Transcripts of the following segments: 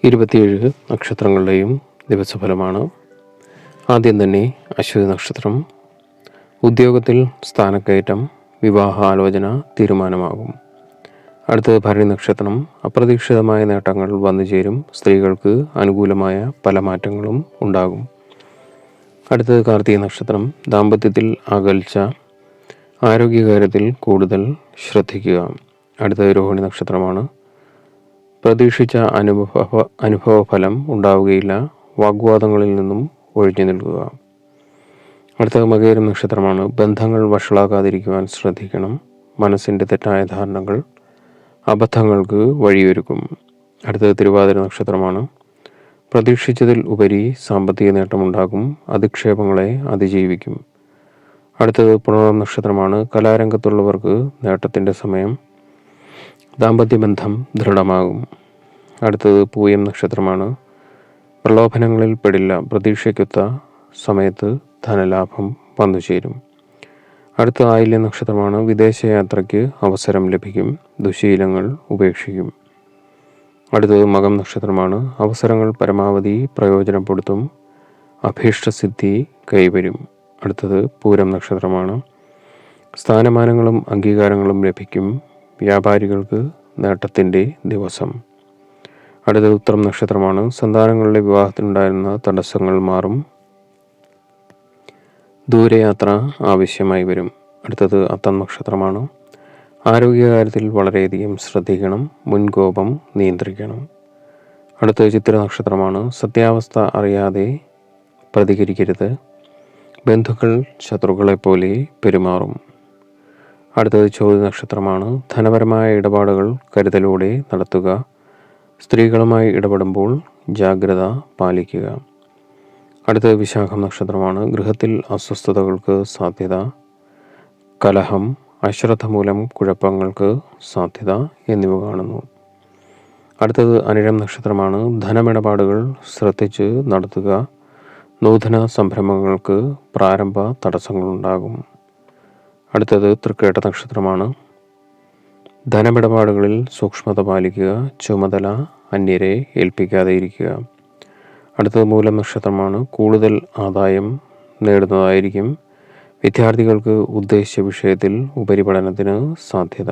27 നക്ഷത്രങ്ങളുടെയും ദിവസഫലമാണ്. ആദ്യം തന്നെ അശ്വതി നക്ഷത്രം. ഉദ്യോഗത്തിൽ സ്ഥാനക്കയറ്റം, വിവാഹ ആലോചന തീരുമാനമാകും. അടുത്തത് ഭരണി നക്ഷത്രം. അപ്രതീക്ഷിതമായ നേട്ടങ്ങൾ വന്നു ചേരും. സ്ത്രീകൾക്ക് അനുകൂലമായ പല മാറ്റങ്ങളും ഉണ്ടാകും. അടുത്തത് കാർത്തിക നക്ഷത്രം. ദാമ്പത്യത്തിൽ അകൽച്ച, ആരോഗ്യകാര്യത്തിൽ കൂടുതൽ ശ്രദ്ധിക്കുക. അടുത്തത് രോഹിണി നക്ഷത്രമാണ്. പ്രതീക്ഷിച്ച അനുഭവഫലം ഉണ്ടാവുകയില്ല. വാഗ്വാദങ്ങളിൽ നിന്നും ഒഴിഞ്ഞു നിൽക്കുക. അടുത്തത് മകയിരം നക്ഷത്രമാണ്. ബന്ധങ്ങൾ വഷളാകാതിരിക്കുവാൻ ശ്രദ്ധിക്കണം. മനസ്സിൻ്റെ തെറ്റായ ധാരണകൾ അബദ്ധങ്ങൾക്ക് വഴിയൊരുക്കും. അടുത്തത് തിരുവാതിര നക്ഷത്രമാണ്. പ്രതീക്ഷിച്ചതിൽ ഉപരി സാമ്പത്തിക നേട്ടമുണ്ടാകും. അധിക്ഷേപങ്ങളെ അതിജീവിക്കും. അടുത്തത് പുണർദം നക്ഷത്രമാണ്. കലാരംഗത്തുള്ളവർക്ക് നേട്ടത്തിൻ്റെ സമയം. ദാമ്പത്യബന്ധം ദൃഢമാകും. അടുത്തത് പൂയം നക്ഷത്രമാണ്. പ്രലോഭനങ്ങളിൽ പെടില്ല. പ്രതീക്ഷയ്ക്കൊത്ത സമയത്ത് ധനലാഭം വന്നു ചേരും. അടുത്ത ആയില്യം നക്ഷത്രമാണ്. വിദേശയാത്രയ്ക്ക് അവസരം ലഭിക്കും. ദുശീലങ്ങൾ ഉപേക്ഷിക്കും. അടുത്തത് മകം നക്ഷത്രമാണ്. അവസരങ്ങൾ പരമാവധി പ്രയോജനപ്പെടുത്തും. അഭീഷ്ടസിദ്ധി കൈവരും. അടുത്തത് പൂരം നക്ഷത്രമാണ്. സ്ഥാനമാനങ്ങളും അംഗീകാരങ്ങളും ലഭിക്കും. വ്യാപാരികൾക്ക് നേട്ടത്തിൻ്റെ ദിവസം. അടുത്തത് ഉത്തരം നക്ഷത്രമാണ്. സന്താനങ്ങളുടെ വിവാഹത്തിനുണ്ടായിരുന്ന തടസ്സങ്ങൾ മാറും. ദൂരയാത്ര ആവശ്യമായി വരും. അടുത്തത് അത്തം നക്ഷത്രമാണ്. ആരോഗ്യകാര്യത്തിൽ വളരെയധികം ശ്രദ്ധിക്കണം. മുൻകോപം നിയന്ത്രിക്കണം. അടുത്തത് ചിത്ര നക്ഷത്രമാണ്. സത്യാവസ്ഥ അറിയാതെ പ്രതികരിക്കരുത്. ബന്ധുക്കൾ ശത്രുക്കളെപ്പോലെ പെരുമാറും. അടുത്തത് ചോതി നക്ഷത്രമാണ്. ധനപരമായ ഇടപാടുകൾ കരുതലോടെ നടത്തുക. സ്ത്രീകളുമായി ഇടപെടുമ്പോൾ ജാഗ്രത പാലിക്കുക. അടുത്തത് വിശാഖം നക്ഷത്രമാണ്. ഗൃഹത്തിൽ അസ്വസ്ഥതകൾക്ക് സാധ്യത. കലഹം, അശ്രദ്ധ മൂലം കുഴപ്പങ്ങൾക്ക് സാധ്യത എന്നിവ കാണുന്നു. അടുത്തത് അനിഴം നക്ഷത്രമാണ്. ധനമിടപാടുകൾ ശ്രദ്ധിച്ച് നടത്തുക. നൂതന സംരംഭങ്ങൾക്ക് പ്രാരംഭ തടസ്സങ്ങളുണ്ടാകും. അടുത്തത് തൃക്കേട്ട നക്ഷത്രമാണ്. ധനമിടപാടുകളിൽ സൂക്ഷ്മത പാലിക്കുക. ചുമതല അന്യരെ ഏൽപ്പിക്കാതെ ഇരിക്കുക. അടുത്തത് മൂലം നക്ഷത്രമാണ്. കൂടുതൽ ആദായം നേടുന്നതായിരിക്കും. വിദ്യാർത്ഥികൾക്ക് ഉദ്ദേശിച്ച വിഷയത്തിൽ ഉപരിപഠനത്തിന് സാധ്യത.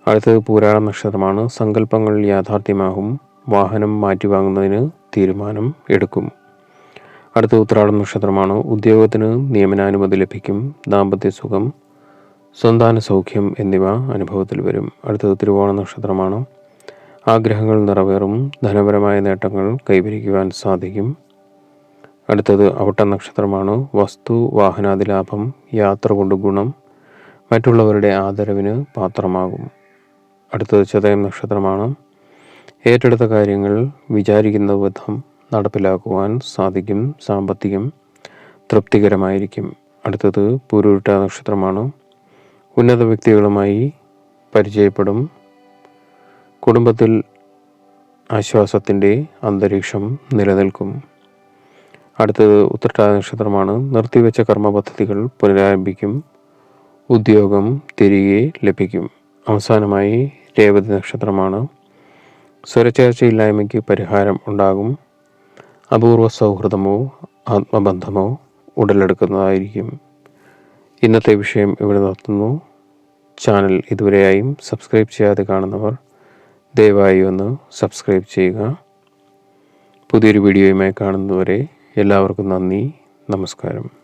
അടുത്തത് പൂരാടം നക്ഷത്രമാണ്. സങ്കല്പങ്ങൾ യാഥാർത്ഥ്യമാകും. വാഹനം മാറ്റിവാങ്ങുന്നതിന് തീരുമാനം എടുക്കും. അടുത്ത ഉത്രാടം നക്ഷത്രമാണ്. ഉദ്യോഗത്തിന് നിയമനാനുമതി ലഭിക്കും. ദാമ്പത്യ സുഖം, സന്താന സൗഖ്യം എന്നിവ അനുഭവത്തിൽ വരും. അടുത്തത് തിരുവോണ നക്ഷത്രമാണ്. ആഗ്രഹങ്ങൾ നിറവേറും. ധനപരമായ നേട്ടങ്ങൾ കൈവരിക്കുവാൻ സാധിക്കും. അടുത്തത് അവിട്ടം നക്ഷത്രമാണ്. വസ്തു വാഹനാദി ലാഭം, യാത്ര കൊണ്ട് ഗുണം, മറ്റുള്ളവരുടെ ആദരവിന് പാത്രമാകും. അടുത്തത് ചതയം നക്ഷത്രമാണ്. ഏറ്റെടുത്ത കാര്യങ്ങൾ വിചാരിക്കുന്ന വിധം നടപ്പിലാക്കുവാൻ സാധിക്കും. സാമ്പത്തികം തൃപ്തികരമായിരിക്കും. അടുത്തത് പൂരുരുട്ട നക്ഷത്രമാണ്. ഉന്നത വ്യക്തികളുമായി പരിചയപ്പെടും. കുടുംബത്തിൽ ആശ്വാസത്തിൻ്റെ അന്തരീക്ഷം നിലനിൽക്കും. അടുത്തത് ഉത്രട്ടാതി നക്ഷത്രമാണ്. നിർത്തിവെച്ച കർമ്മ പദ്ധതികൾ പുനരാരംഭിക്കും. ഉദ്യോഗം തിരികെ ലഭിക്കും. അവസാനമായി രേവതി നക്ഷത്രമാണ്. സ്വരച്ചേർച്ചയില്ലായ്മയ്ക്ക് പരിഹാരം ഉണ്ടാകും. അപൂർവ സൗഹൃദമോ ആത്മബന്ധമോ ഉടലെടുക്കുന്നതായിരിക്കും. ഇന്നത്തെ വിഷയം ഇവിടെ നിർത്തുന്നു. ചാനൽ ഇതുവരെയായും സബ്സ്ക്രൈബ് ചെയ്യാതെ കാണുന്നവർ ദയവായി ഒന്ന് സബ്സ്ക്രൈബ് ചെയ്യുക. പുതിയൊരു വീഡിയോയുമായി കാണുന്നതുവരെ എല്ലാവർക്കും നന്ദി, നമസ്കാരം.